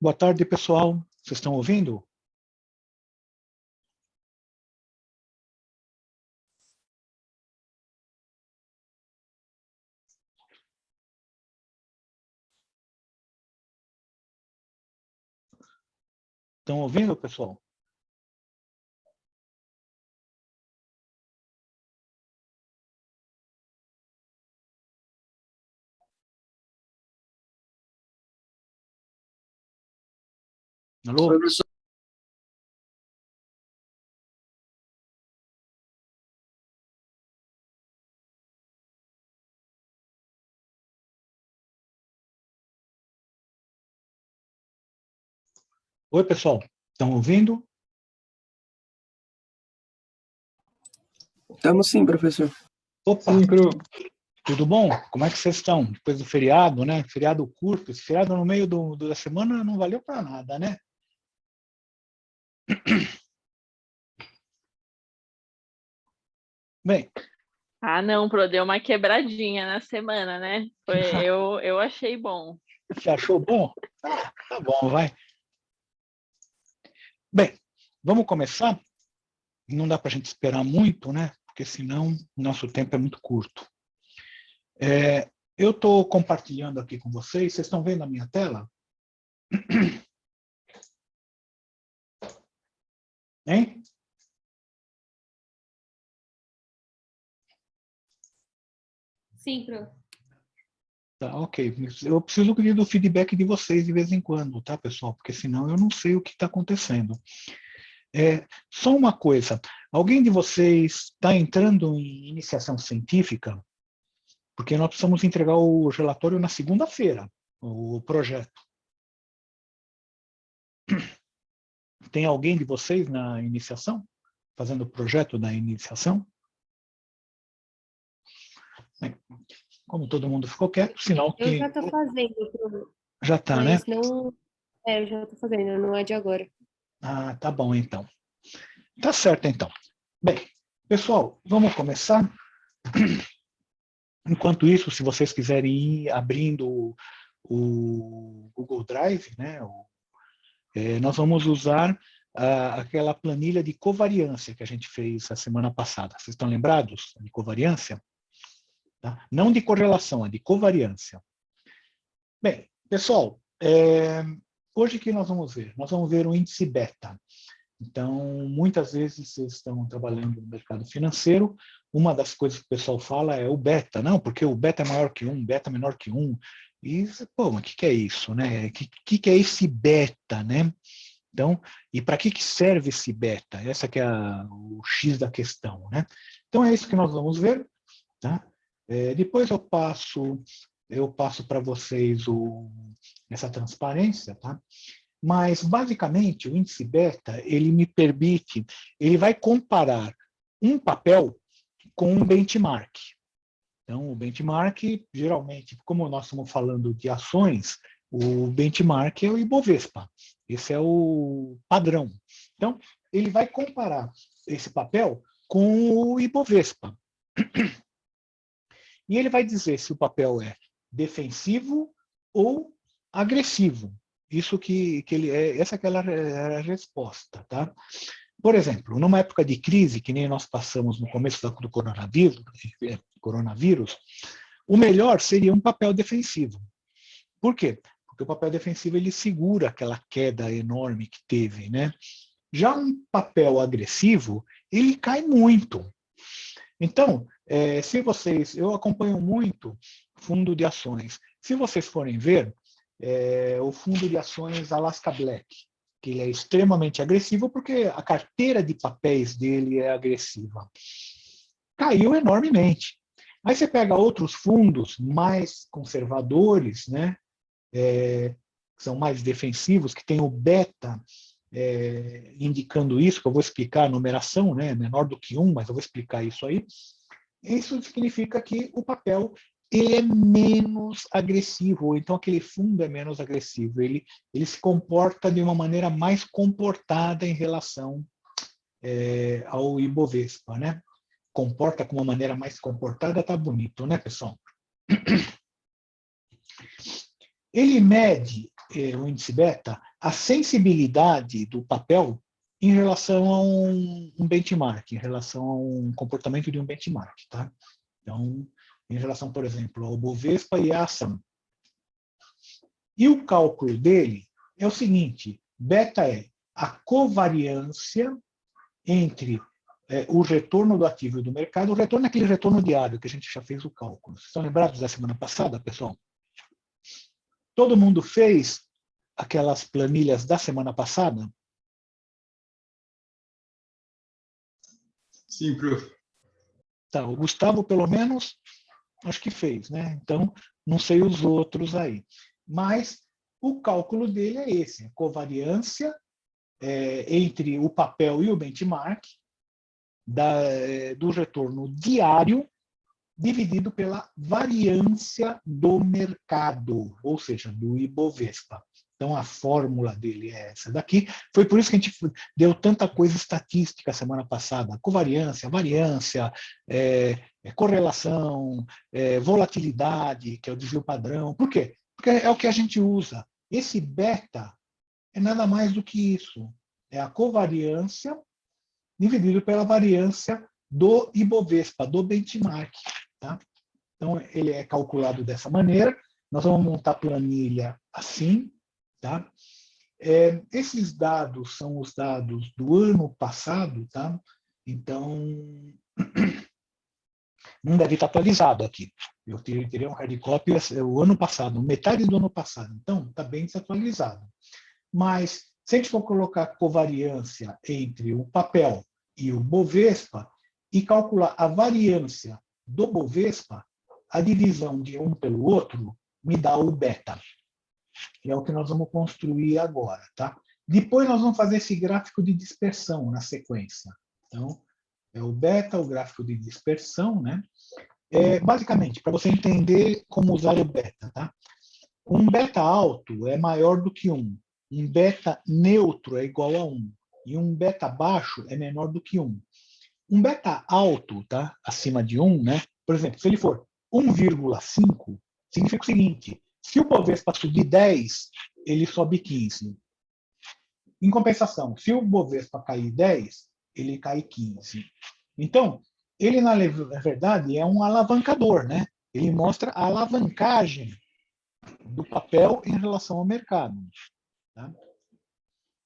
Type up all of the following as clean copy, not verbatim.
Boa tarde, pessoal. Vocês estão ouvindo? Estão ouvindo, pessoal? Alô? Professor. Oi, pessoal. Estão ouvindo? Estamos sim, professor. Opa, Sim, Pro. tudo bom? Como é que vocês estão? Depois do feriado, né? Feriado curto. Esse feriado no meio da semana não valeu para nada, né? Bem. Ah, não, Pro, deu uma quebradinha na semana, né? Eu achei bom. Você achou bom? Tá bom, vai. Bem, vamos começar? Não dá para a gente esperar muito, né? Porque senão o nosso tempo é muito curto. Eu estou compartilhando aqui com vocês. Vocês estão vendo a minha tela? Hein? Sim, Pro. Tá, ok. Eu preciso do feedback de vocês de vez em quando, tá, pessoal? Porque senão eu não sei o que está acontecendo. Só uma coisa. Alguém de vocês está entrando em iniciação científica? Porque nós precisamos entregar o relatório na segunda-feira, o projeto. Tem alguém de vocês na iniciação? Fazendo o projeto da iniciação? Bem, como todo mundo ficou quieto, sinal que... Eu já estou fazendo, Pro. Já está, né? Mas não... eu já estou fazendo, não é de agora. Ah, tá bom, então. Tá certo, então. Bem, pessoal, vamos começar. Enquanto isso, se vocês quiserem ir abrindo o Google Drive, né, nós vamos usar aquela planilha de covariância que a gente fez a semana passada. Vocês estão lembrados de covariância? Tá? Não de correlação, é de covariância. Bem, pessoal, hoje o que nós vamos ver? Nós vamos ver o índice beta. Então, muitas vezes vocês estão trabalhando no mercado financeiro, uma das coisas que o pessoal fala é o beta, não, porque o beta é maior que 1, beta é menor que 1. E, pô, mas o que é isso, né? O que é esse beta, né? Então, e para que serve esse beta? Essa que é o X da questão, né? Então, é isso que nós vamos ver, tá? Depois eu passo para vocês essa transparência, tá? Mas, basicamente, o índice beta, ele vai comparar um papel com um benchmark. Então, o benchmark, geralmente, como nós estamos falando de ações, o benchmark é o Ibovespa. Esse é o padrão. Então, ele vai comparar esse papel com o Ibovespa. E ele vai dizer se o papel é defensivo ou agressivo. Isso essa que era a resposta, tá? Por exemplo, numa época de crise, que nem nós passamos no começo do coronavírus, o melhor seria um papel defensivo. Por quê? Porque o papel defensivo ele segura aquela queda enorme que teve, né? Já um papel agressivo, ele cai muito. Então, eu acompanho muito fundo de ações. Se vocês forem ver, o fundo de ações Alaska Black, que ele é extremamente agressivo porque a carteira de papéis dele é agressiva. Caiu enormemente. Aí você pega outros fundos mais conservadores, né, que são mais defensivos, que tem o beta indicando isso, que eu vou explicar a numeração, né, menor do que 1, mas eu vou explicar isso aí. Isso significa que o papel ele é menos agressivo, ou então aquele fundo é menos agressivo, ele se comporta de uma maneira mais comportada em relação ao Ibovespa, né? Comporta com uma maneira mais comportada, tá bonito, né, pessoal? Ele mede, o índice beta, a sensibilidade do papel em relação a um benchmark, em relação a um comportamento de um benchmark. Tá? Então, em relação, por exemplo, ao Bovespa e à ação. E o cálculo dele é o seguinte: beta é a covariância entre o retorno do ativo e do mercado. O retorno é aquele retorno diário que a gente já fez o cálculo. Vocês estão lembrados da semana passada, pessoal? Todo mundo fez aquelas planilhas da semana passada? Sim, prof. Tá, o Gustavo, pelo menos, acho que fez, né? Então, não sei os outros aí. Mas o cálculo dele é esse: a covariância entre o papel e o benchmark do retorno diário dividido pela variância do mercado, ou seja, do Ibovespa. Então, a fórmula dele é essa daqui. Foi por isso que a gente deu tanta coisa estatística semana passada. Covariância, variância, correlação, volatilidade, que é o desvio padrão. Por quê? Porque é o que a gente usa. Esse beta é nada mais do que isso. É a covariância dividido pela variância do Ibovespa, do benchmark. Tá? Então, ele é calculado dessa maneira. Nós vamos montar a planilha assim. Tá? Esses dados são os dados do ano passado. Tá? Então, não deve estar atualizado aqui. Eu teria um hard copy o ano passado, metade do ano passado. Então, está bem desatualizado. Mas, se a gente for colocar covariância entre o papel e o Bovespa e calcular a variância do Bovespa, a divisão de um pelo outro me dá o beta. Que é o que nós vamos construir agora. Tá? Depois nós vamos fazer esse gráfico de dispersão na sequência. Então, é o beta, o gráfico de dispersão. Né? Basicamente, para você entender como usar o beta. Tá? Um beta alto é maior do que 1. Um beta neutro é igual a 1. E um beta baixo é menor do que 1. Um beta alto, tá? Acima de 1, né? Por exemplo, se ele for 1,5, significa o seguinte: se o Bovespa subir 10, ele sobe 15. Em compensação, se o Bovespa cair 10, ele cai 15. Então, ele, na verdade, é um alavancador, né? Ele mostra a alavancagem do papel em relação ao mercado. Tá?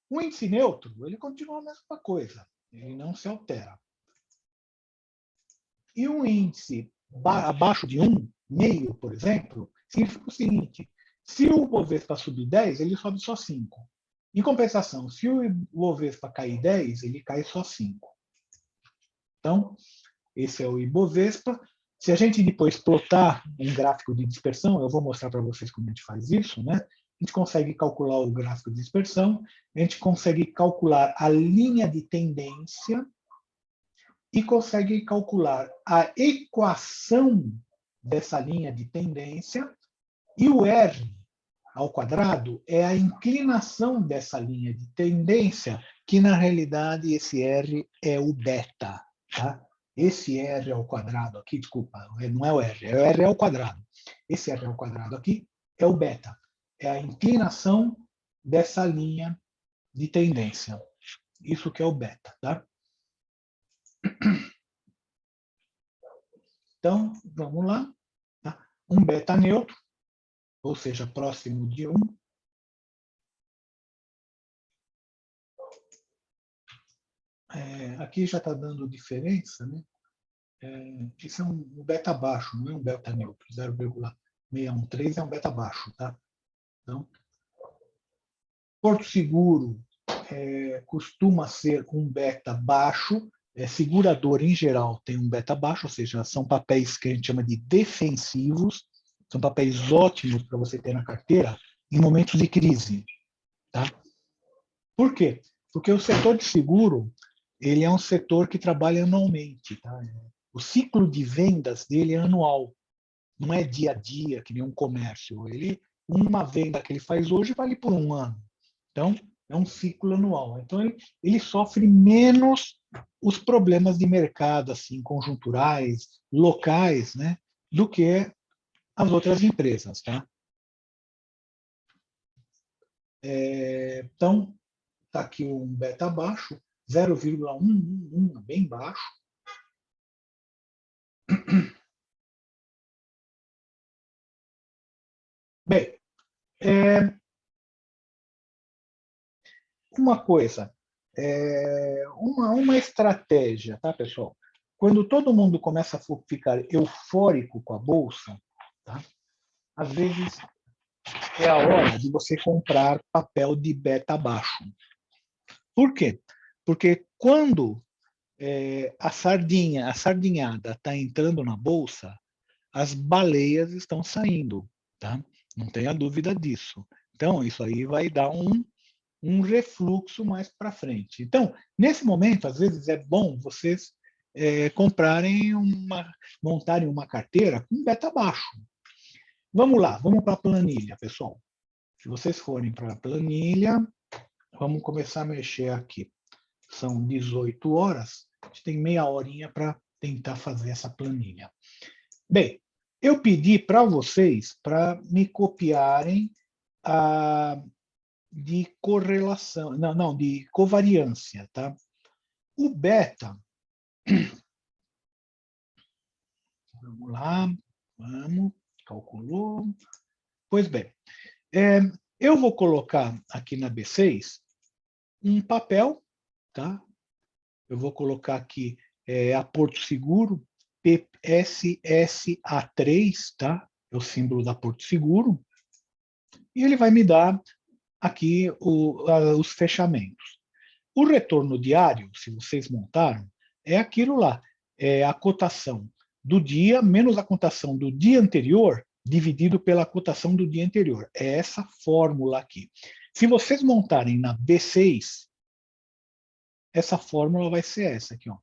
O índice neutro, ele continua a mesma coisa, ele não se altera. E um índice abaixo de 1,5, por exemplo, significa o seguinte: se o Bovespa subir 10, ele sobe só 5. Em compensação, se o Bovespa cair 10, ele cai só 5. Então, esse é o Ibovespa. Se a gente depois plotar um gráfico de dispersão, eu vou mostrar para vocês como a gente faz isso, né? A gente consegue calcular o gráfico de dispersão, a gente consegue calcular a linha de tendência e consegue calcular a equação dessa linha de tendência, e o R ao quadrado é a inclinação dessa linha de tendência, que na realidade esse R é o beta. Tá? Esse R ao quadrado aqui, desculpa, não é o R ao quadrado. Esse R ao quadrado aqui é o beta. É a inclinação dessa linha de tendência. Isso que é o beta. Tá? Então, vamos lá. Tá? Um beta neutro, ou seja, próximo de 1. Aqui já está dando diferença. Né? Isso é um beta baixo, não é um beta neutro. 0,613 é um beta baixo. Tá? Então, Porto Seguro costuma ser um beta baixo. Segurador, em geral, tem um beta baixo, ou seja, são papéis que a gente chama de defensivos, são papéis ótimos para você ter na carteira em momentos de crise. Tá? Por quê? Porque o setor de seguro ele é um setor que trabalha anualmente. Tá? O ciclo de vendas dele é anual, não é dia a dia, que nem um comércio. Uma venda que ele faz hoje vale por um ano. Então, é um ciclo anual. Então, ele sofre menos os problemas de mercado, assim, conjunturais, locais, né, do que as outras empresas. Tá? Então, está aqui um beta baixo, 0,111, bem baixo. Bem, uma coisa, uma estratégia, tá, pessoal? Quando todo mundo começa a ficar eufórico com a bolsa, tá? Às vezes é a hora de você comprar papel de beta baixo. Por quê? Porque quando a sardinhada está entrando na bolsa, as baleias estão saindo, tá? Não tenha dúvida disso. Então, isso aí vai dar um refluxo mais para frente. Então, nesse momento, às vezes é bom vocês montarem uma carteira com beta baixo. Vamos lá, vamos para a planilha, pessoal. Se vocês forem para a planilha, vamos começar a mexer aqui. São 18 horas, a gente tem meia horinha para tentar fazer essa planilha. Bem, eu pedi para vocês para me copiarem de correlação, não, de covariância, tá? O beta, vamos lá, calculou. Pois bem, eu vou colocar aqui na B6 um papel, tá? Eu vou colocar aqui a Porto Seguro, PSSA3, tá? É o símbolo da Porto Seguro. E ele vai me dar aqui os fechamentos. O retorno diário, se vocês montaram, é aquilo lá. É a cotação do dia menos a cotação do dia anterior dividido pela cotação do dia anterior. É essa fórmula aqui. Se vocês montarem na B6, essa fórmula vai ser essa aqui, ó.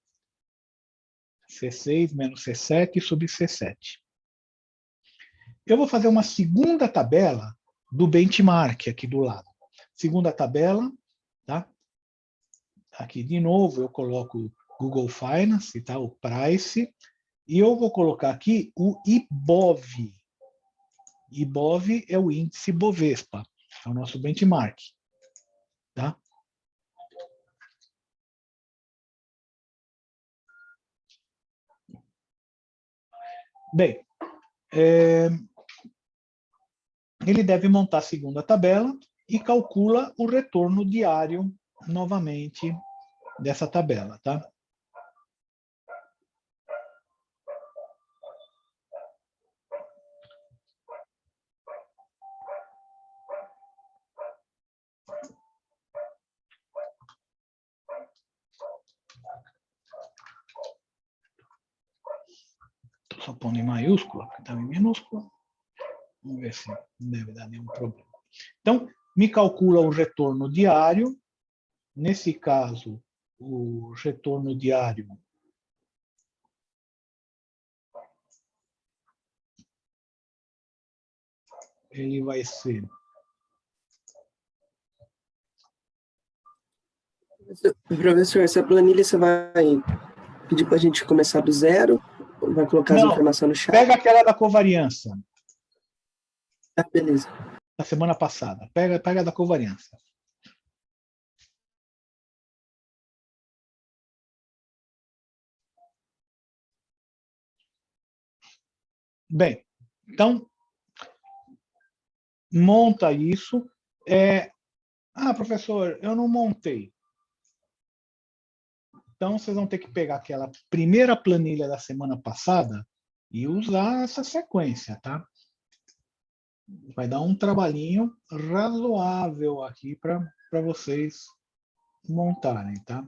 C6 menos C7 sobre C7. Eu vou fazer uma segunda tabela do benchmark aqui do lado. Segunda tabela, tá? Aqui de novo eu coloco Google Finance, tá? O Price, e eu vou colocar aqui o IBOV. IBOV é o índice Bovespa, é o nosso benchmark, tá? Bem, ele deve montar a segunda tabela e calcula o retorno diário novamente dessa tabela, tá? Estou só pondo em maiúscula, porque estava em minúscula. Vamos ver se não deve dar nenhum problema. Então, me calcula o retorno diário. Nesse caso, o retorno diário ele vai ser... Professor, essa planilha você vai pedir para a gente começar do zero? Ou vai colocar as informações no chat? Pega aquela da covariância. Ah, beleza. Da semana passada. Pega a da covariância. Bem, então, monta isso. Professor, eu não montei. Então, vocês vão ter que pegar aquela primeira planilha da semana passada e usar essa sequência, tá? Vai dar um trabalhinho razoável aqui para vocês montarem, tá?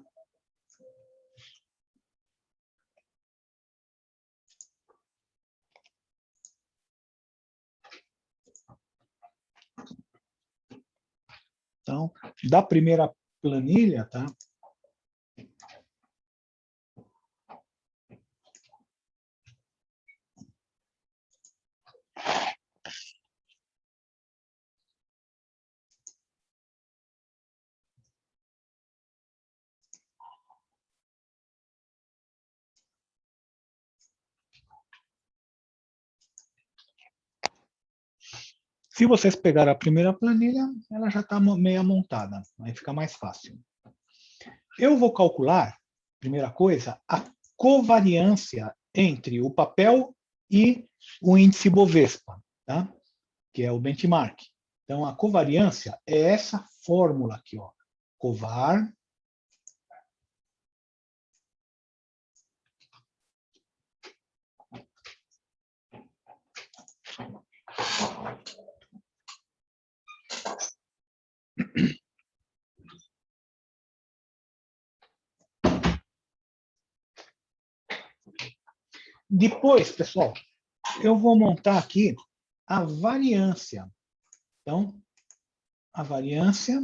Então, da primeira planilha, tá? Se vocês pegarem a primeira planilha, ela já está meia montada, aí fica mais fácil. Eu vou calcular, primeira coisa, a covariância entre o papel e o índice Bovespa, tá? Que é o benchmark. Então, a covariância é essa fórmula aqui, ó. Covar depois, pessoal, eu vou montar aqui a variância. Então, a variância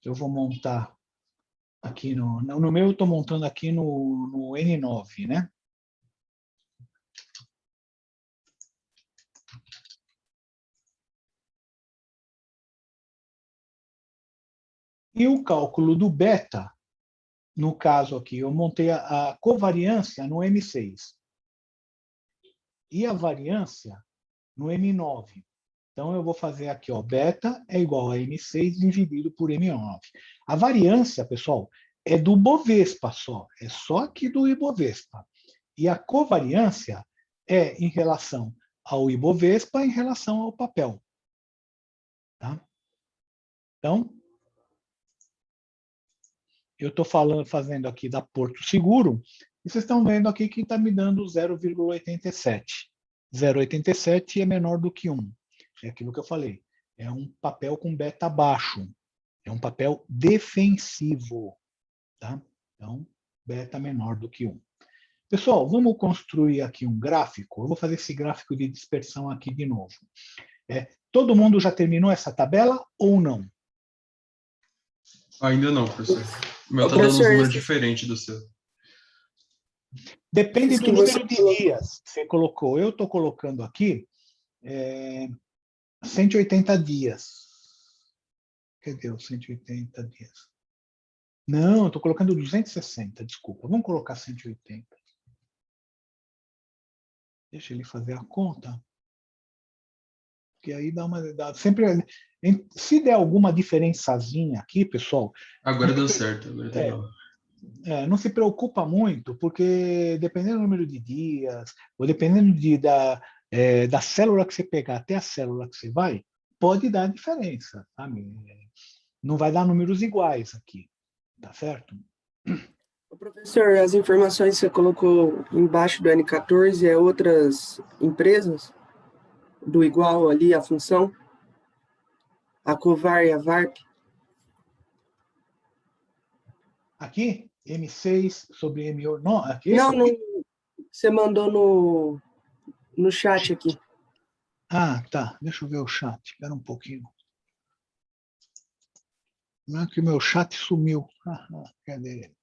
eu vou montar aqui no meu, eu estou montando aqui no N9, né? E o cálculo do beta, no caso aqui, eu montei a covariância no M6 e a variância no M9. Então, eu vou fazer aqui, ó, beta é igual a M6 dividido por M9. A variância, pessoal, é do Bovespa só, é só aqui do Ibovespa. E a covariância é em relação ao Ibovespa em relação ao papel. Tá? Então, eu estou fazendo aqui da Porto Seguro, e vocês estão vendo aqui que está me dando 0,87. 0,87 é menor do que 1. É aquilo que eu falei. É um papel com beta baixo. É um papel defensivo. Tá? Então, beta menor do que 1. Pessoal, vamos construir aqui um gráfico. Eu vou fazer esse gráfico de dispersão aqui de novo. Todo mundo já terminou essa tabela ou não? Ainda não, professor. O meu está dando uns Professor, números diferentes do seu. Depende Isso do que você número de colocou. dias que você colocou. Eu estou colocando aqui 180 dias. Cadê os 180 dias? Não, eu estou colocando 260, desculpa. Vamos colocar 180. Deixa ele fazer a conta. Porque aí dá uma... sempre, se der alguma diferençazinha aqui, pessoal... Agora deu certo, agora tá legal. Não se preocupa muito, porque dependendo do número de dias, ou dependendo da célula que você pegar até a célula que você vai, pode dar diferença. Sabe? Não vai dar números iguais aqui, tá certo? Professor, as informações que você colocou embaixo do N14 é outras empresas do igual ali, a função? A Covar e a VARP? Aqui, M6 sobre M8. Não, aqui, Não, esse não, aqui? você mandou no chat aqui. Ah, tá. Deixa eu ver o chat. Espera um pouquinho. Não é que o meu chat sumiu. Cadê ele?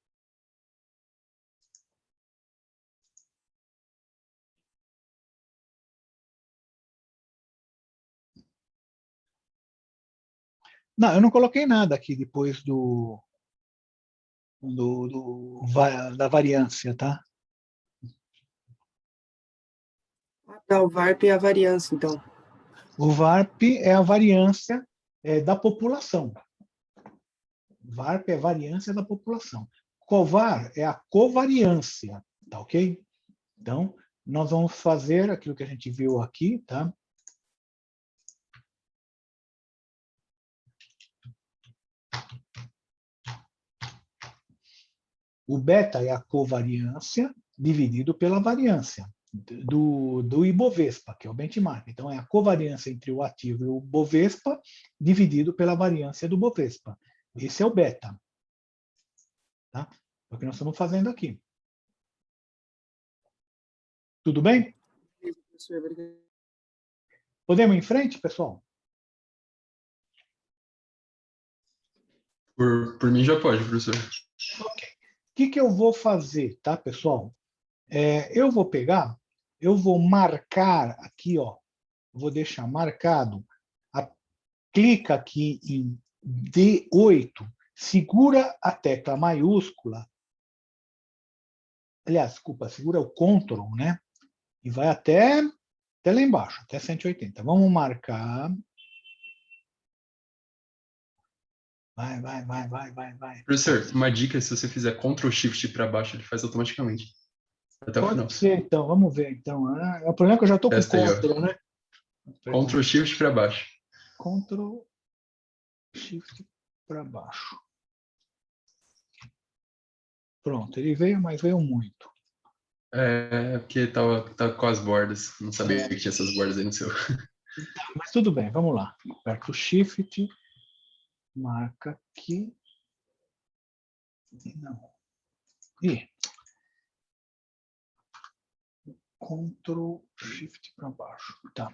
Não, eu não coloquei nada aqui depois da variância, tá? Tá, o VARP é a variância, então. O VARP é a variância da população. VARP é a variância da população. COVAR é a covariância, tá ok? Então, nós vamos fazer aquilo que a gente viu aqui, tá? O beta é a covariância dividido pela variância do Ibovespa, que é o benchmark. Então, é a covariância entre o ativo e o Bovespa dividido pela variância do Bovespa. Esse é o beta. Tá? É o que nós estamos fazendo aqui. Tudo bem? Professor, obrigado. Podemos ir em frente, pessoal? Por mim já pode, professor. Ok. O que eu vou fazer, tá, pessoal? Eu vou marcar aqui, ó, vou deixar marcado, clica aqui em D8, segura a tecla maiúscula aliás, desculpa, segura o Ctrl, né? E vai até lá embaixo, até 180. Vamos marcar. Vai. Professor, uma dica, se você fizer Ctrl Shift para baixo, ele faz automaticamente. Até o final. Pode ser, então. Vamos ver, então. O problema é que eu já estou com Testa aí, ó. Ctrl, né? Ctrl Shift para baixo. Ctrl Shift para baixo. Pronto, ele veio, mas veio muito. É porque tava com as bordas. Não sabia que tinha essas bordas aí no seu. Mas tudo bem, vamos lá. Aperto o Shift, marca aqui. Não. E Ctrl Shift para baixo. Tá.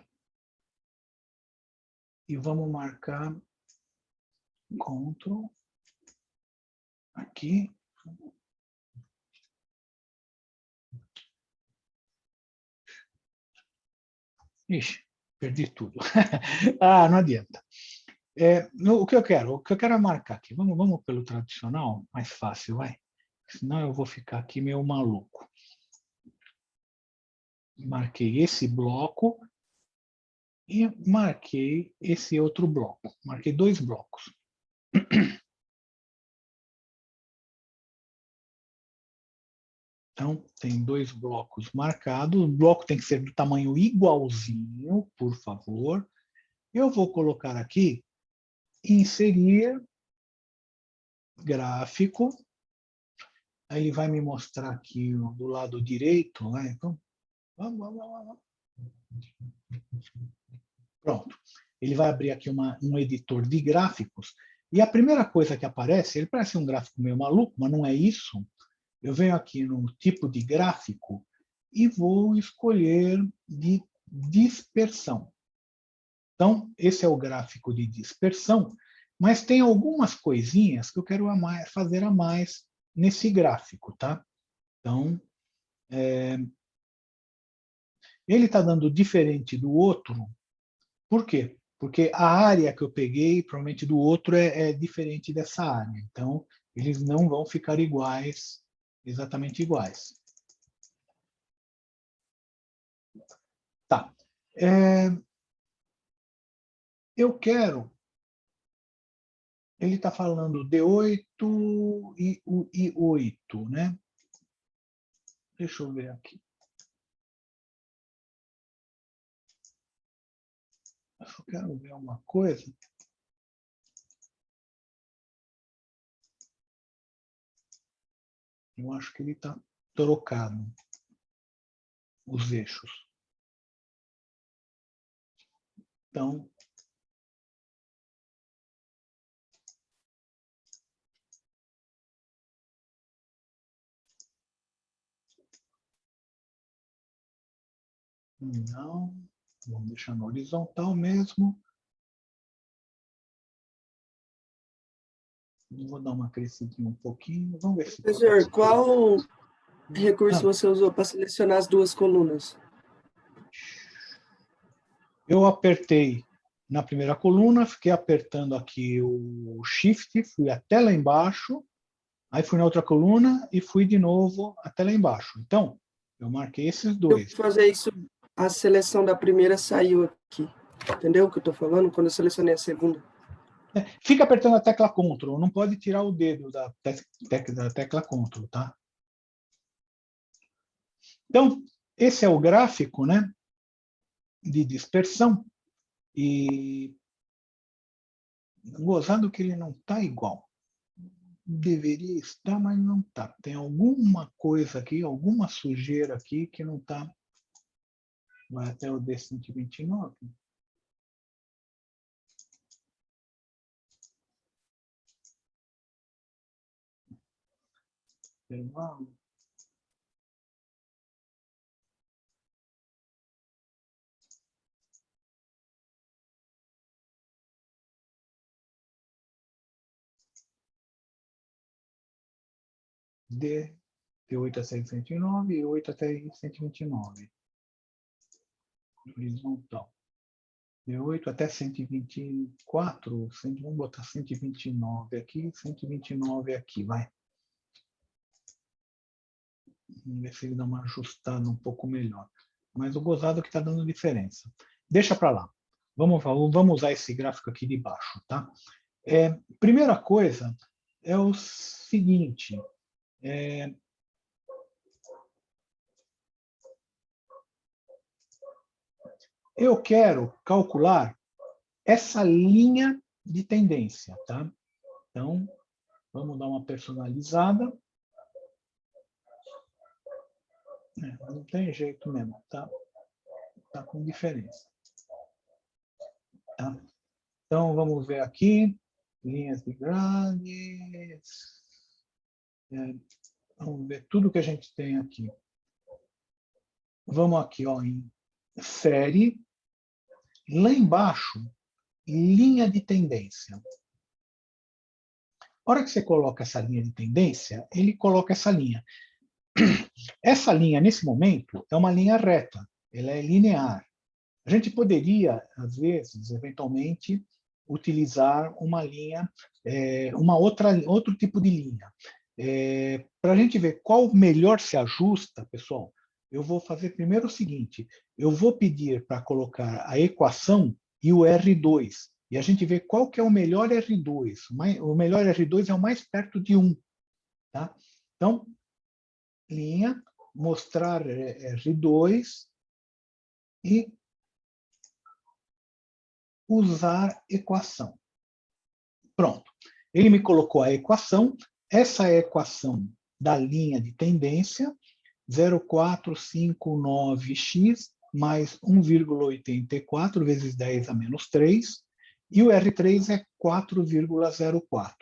E vamos marcar Ctrl aqui. Ixi, perdi tudo. Não adianta. O que eu quero é marcar aqui. Vamos pelo tradicional, mais fácil, vai. Senão eu vou ficar aqui meio maluco. Marquei esse bloco e marquei esse outro bloco. Marquei 2 blocos. Então, tem 2 blocos marcados. O bloco tem que ser do tamanho igualzinho, por favor. Eu vou colocar aqui, inserir gráfico. Aí ele vai me mostrar aqui do lado direito. Né? Então, vamos. Pronto. Ele vai abrir aqui um editor de gráficos. E a primeira coisa que aparece, ele parece um gráfico meio maluco, mas não é isso. Eu venho aqui no tipo de gráfico e vou escolher de dispersão. Então, esse é o gráfico de dispersão, mas tem algumas coisinhas que eu quero fazer a mais nesse gráfico, tá? Então, ele está dando diferente do outro. Por quê? Porque a área que eu peguei, provavelmente do outro, é diferente dessa área. Então, eles não vão ficar iguais, exatamente iguais. Tá. Eu quero... Ele está falando D8 e o I8, né? Deixa eu ver aqui. Eu só quero ver uma coisa. Eu acho que ele está trocado, os eixos. Então, não, vamos deixar no horizontal mesmo. Vou dar uma crescidinha um pouquinho. Vamos ver se... Professor, qual recurso você usou para selecionar as 2 colunas? Eu apertei na primeira coluna, fiquei apertando aqui o Shift, fui até lá embaixo, aí fui na outra coluna e fui de novo até lá embaixo. Então, eu marquei esses 2. Eu fazer isso, a seleção da primeira saiu aqui. Entendeu o que eu estou falando? Quando eu selecionei a segunda. Fica apertando a tecla Ctrl, não pode tirar o dedo da tecla Ctrl, tá? Então, esse é o gráfico, né, de dispersão. E gozado que ele não está igual. Deveria estar, mas não está. Tem alguma coisa aqui, alguma sujeira aqui que não está. Vai até o D129. Intervalo. D8 a 129 e 8 até 129. Horizontal. D8 até 124, vamos botar 129 aqui, 129 aqui, vai. Vamos ver se ele dá uma ajustada um pouco melhor. Mas o gozado que está dando diferença. Deixa para lá. Vamos usar esse gráfico aqui de baixo, tá? Primeira coisa é o seguinte. Eu quero calcular essa linha de tendência, tá? Então, vamos dar uma personalizada. Não tem jeito mesmo, tá? Tá com diferença. Tá? Então, vamos ver aqui. Linhas de grades. Vamos ver tudo que a gente tem aqui. Vamos aqui, ó, em série. Lá embaixo, linha de tendência. A hora que você coloca essa linha de tendência, ele coloca essa linha. Essa linha, nesse momento, é uma linha reta. Ela é linear. A gente poderia, às vezes, eventualmente, utilizar uma linha, outro tipo de linha. Para a gente ver qual melhor se ajusta, pessoal, eu vou fazer primeiro o seguinte, eu vou pedir para colocar a equação e o R2, e a gente vê qual que é o melhor R2. O melhor R2 é o mais perto de 1. Tá? Então, linha, mostrar R2 e usar equação. Pronto. Ele me colocou a equação. Essa é a equação da linha de tendência, 0,459x mais 1,84 vezes 10 a menos 3, e o R3 é 4,04.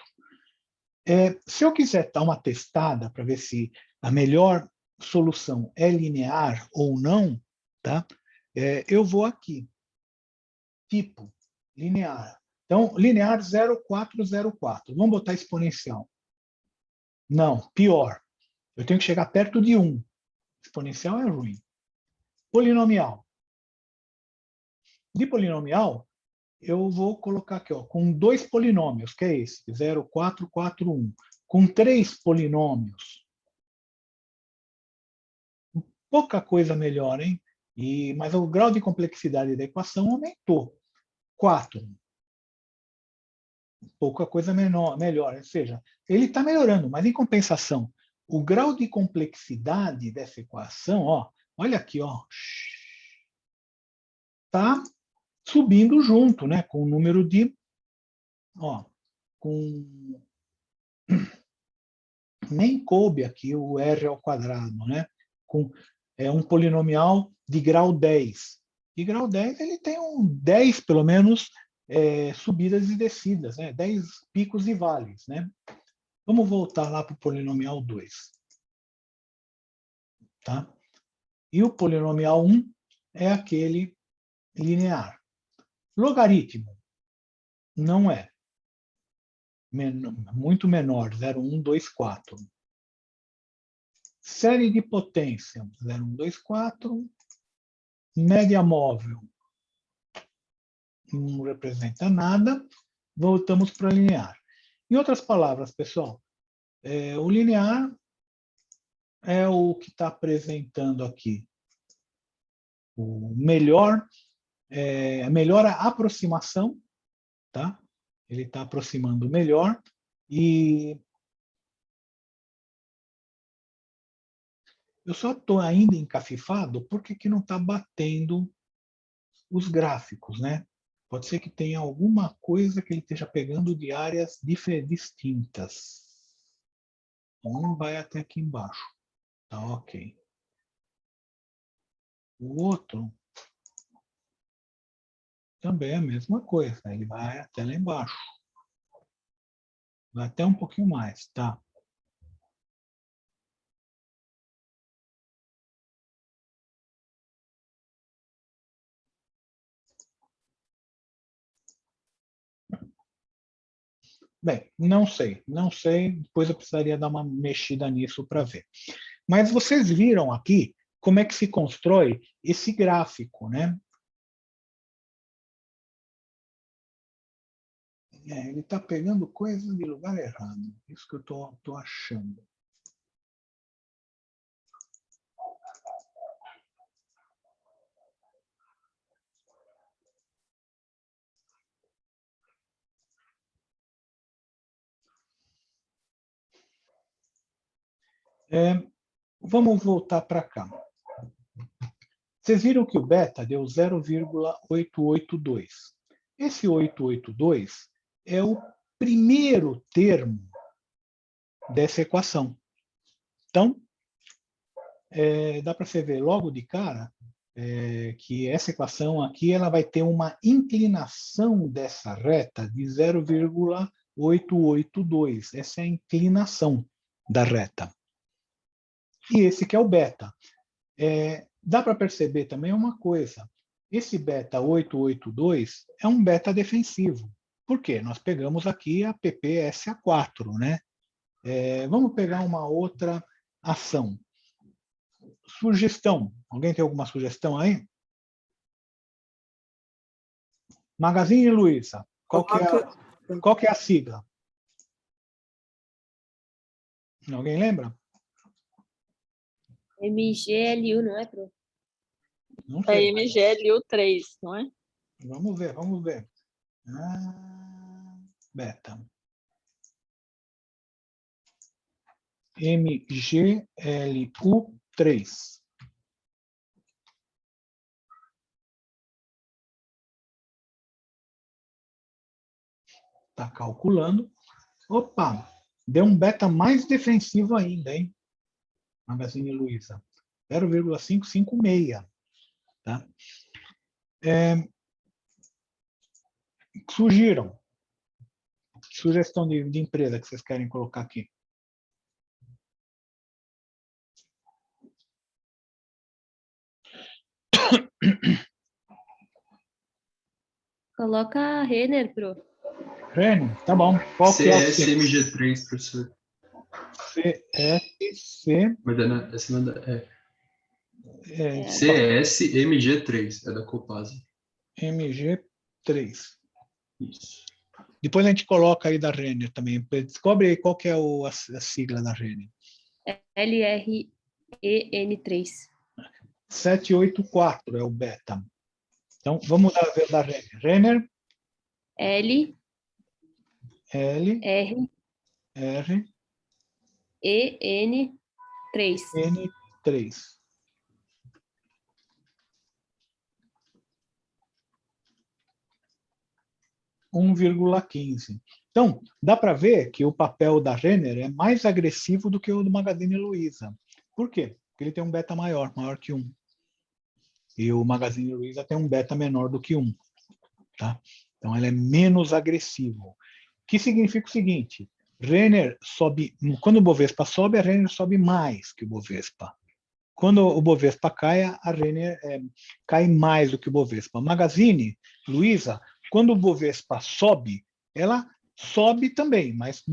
Se eu quiser dar uma testada para ver se a melhor solução é linear ou não, tá? Eu vou aqui. Tipo, linear. Então, linear 0,404. Vamos botar exponencial. Não, pior. Eu tenho que chegar perto de 1. Exponencial é ruim. Polinomial. De polinomial, eu vou colocar aqui, ó, com 2 polinômios, que é esse, 0,441. Com 3 polinômios. Pouca coisa melhor, hein? Mas o grau de complexidade da equação aumentou. 4. Pouca coisa melhor. Ou seja, ele está melhorando, mas em compensação, o grau de complexidade dessa equação, ó, olha aqui, ó, está subindo junto, né, com o número de, ó, com nem coube aqui o r ao quadrado, né, com um polinomial de grau 10. De grau 10 ele tem 10 pelo menos subidas e descidas, né, 10 picos e vales, né. Vamos voltar lá para o polinomial 2. Tá? E o polinomial 1 é aquele linear. Logaritmo não é. Muito menor, 0,124. Série de potência, 0,124. Média móvel não representa nada. Voltamos para linear. Em outras palavras, pessoal, o linear é o que está apresentando aqui o melhor, a melhor aproximação, tá? Ele está aproximando melhor e eu só estou ainda encafifado porque que não está batendo os gráficos, né? Pode ser que tenha alguma coisa que ele esteja pegando de áreas distintas. Um vai até aqui embaixo. Tá ok. O outro também é a mesma coisa. Ele vai até lá embaixo. Vai até um pouquinho mais, tá? Bem, não sei. Depois eu precisaria dar uma mexida nisso para ver. Mas vocês viram aqui como é que se constrói esse gráfico, né? Ele está pegando coisas de lugar errado. Isso que eu estou achando. Vamos voltar para cá. Vocês viram que o beta deu 0,882. Esse 882 é o primeiro termo dessa equação. Então, dá para você ver logo de cara que essa equação aqui ela vai ter uma inclinação dessa reta de 0,882. Essa é a inclinação da reta. E esse que é o beta. Dá para perceber também uma coisa. Esse beta 882 é um beta defensivo. Por quê? Nós pegamos aqui a PPSA4, né? Vamos pegar uma outra ação. Sugestão. Alguém tem alguma sugestão aí? Magazine Luiza. Qual que é a sigla? Alguém lembra? MGLU, não é, Pro? Não É sei. MGLU3, não é? Vamos ver. Beta. MGLU3. Está calculando. Opa, deu um beta mais defensivo ainda, hein? Magazine Luiza. 0,556. Tá? Sugiram. Sugestão de empresa que vocês querem colocar aqui. Coloca a Renner, Pro. Renner, tá bom. Qual que é o CSMG3, professor. CSC. Essa CSMG3, é da Copasa. MG3. Isso. Depois a gente coloca aí da Renner também. Descobre aí qual que é a sigla da Renner. LREN3. 784 é o beta. Então, vamos ver da Renner. Renner. L. L. R. R. EN3. N3. Então, dá para ver que o papel da Renner é mais agressivo do que o do Magazine Luiza. Por quê? Porque ele tem um beta maior que 1. E o Magazine Luiza tem um beta menor do que 1. Tá? Então, ele é menos agressivo. Que significa o seguinte, Renner sobe, quando o Bovespa sobe, a Renner sobe mais que o Bovespa. Quando o Bovespa cai, a Renner cai mais do que o Bovespa. Magazine Luiza, quando o Bovespa sobe, ela sobe também, mas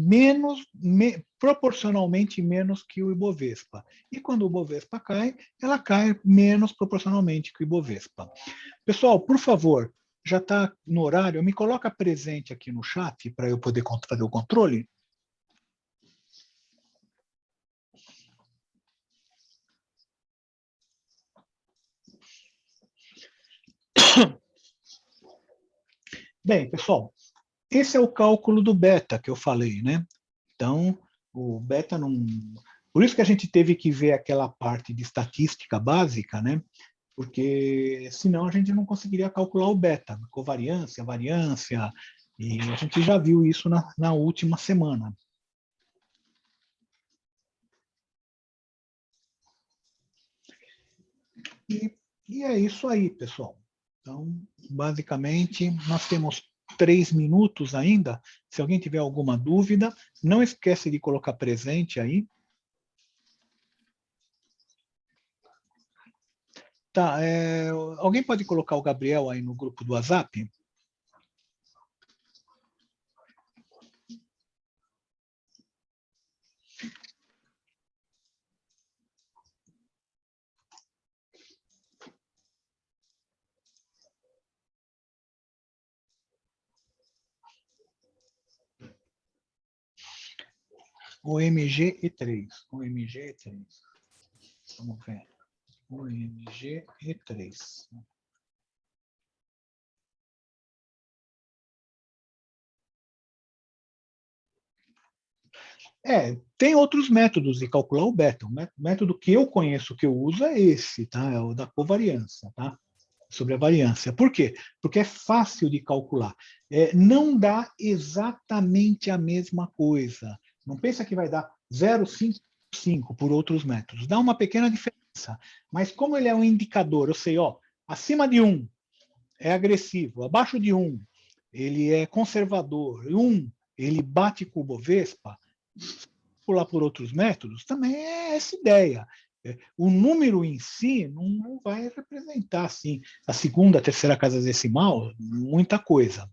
proporcionalmente menos que o Ibovespa. E quando o Bovespa cai, ela cai menos proporcionalmente que o Ibovespa. Pessoal, por favor, já está no horário, me coloca presente aqui no chat para eu poder fazer o controle. Bem, pessoal, esse é o cálculo do beta que eu falei, né? Então, o beta não... Por isso que a gente teve que ver aquela parte de estatística básica, né? Porque senão a gente não conseguiria calcular o beta, covariância, variância, e a gente já viu isso na última semana. E é isso aí, pessoal. Então, basicamente, nós temos 3 minutos ainda. Se alguém tiver alguma dúvida, não esquece de colocar presente aí. Tá, alguém pode colocar o Gabriel aí no grupo do WhatsApp? OMG E3. OMG E3. Vamos ver. OMG E3. Tem outros métodos de calcular o beta. O método que eu conheço, que eu uso, é esse, tá? É o da covariância, tá? Sobre a variância. Por quê? Porque é fácil de calcular. Não dá exatamente a mesma coisa. Não pensa que vai dar 0,55 por outros métodos. Dá uma pequena diferença. Mas como ele é um indicador, eu sei, acima de 1 é agressivo, abaixo de 1 ele é conservador, 1 ele bate com o Bovespa, pular por outros métodos, também é essa ideia. O número em si não vai representar assim, a segunda, a terceira casa decimal, muita coisa.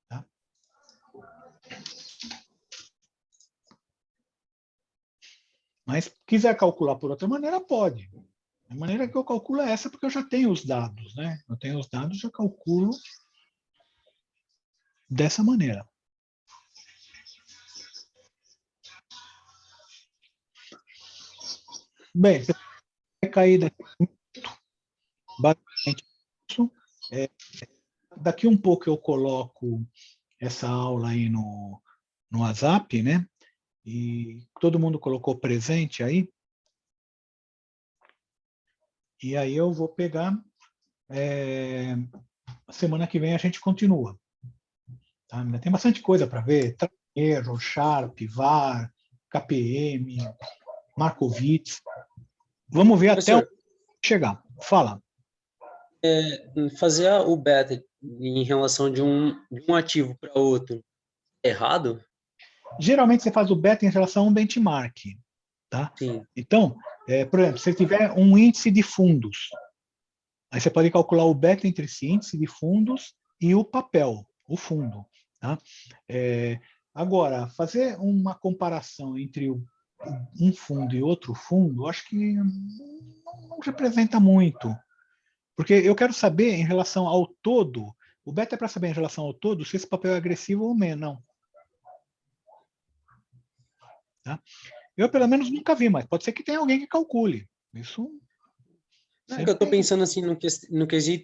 Tá? Mas quiser calcular por outra maneira, pode. A maneira que eu calculo é essa, porque eu já tenho os dados, né? Eu tenho os dados, já calculo dessa maneira. Bem, você vai cair daqui basicamente isso. Daqui um pouco eu coloco essa aula aí no WhatsApp, né? E todo mundo colocou presente aí. E aí eu vou pegar. Semana que vem a gente continua. Tá? Ainda tem bastante coisa para ver. Erro, Sharp, VAR, KPM, Markowitz. Vamos ver até onde chegar. Fala. Fazer o beta em relação de um ativo para outro é errado? Geralmente você faz o beta em relação a um benchmark. Tá? Sim. Então, por exemplo, se tiver um índice de fundos, aí você pode calcular o beta entre esse índice de fundos e o papel, o fundo. Tá? Agora, fazer uma comparação entre um fundo e outro fundo, acho que não representa muito. Porque eu quero saber, em relação ao todo, o beta é para saber em relação ao todo se esse papel é agressivo ou não. Tá? Eu, pelo menos, nunca vi, mas pode ser que tenha alguém que calcule. Isso. Não é que eu estou pensando assim no quesito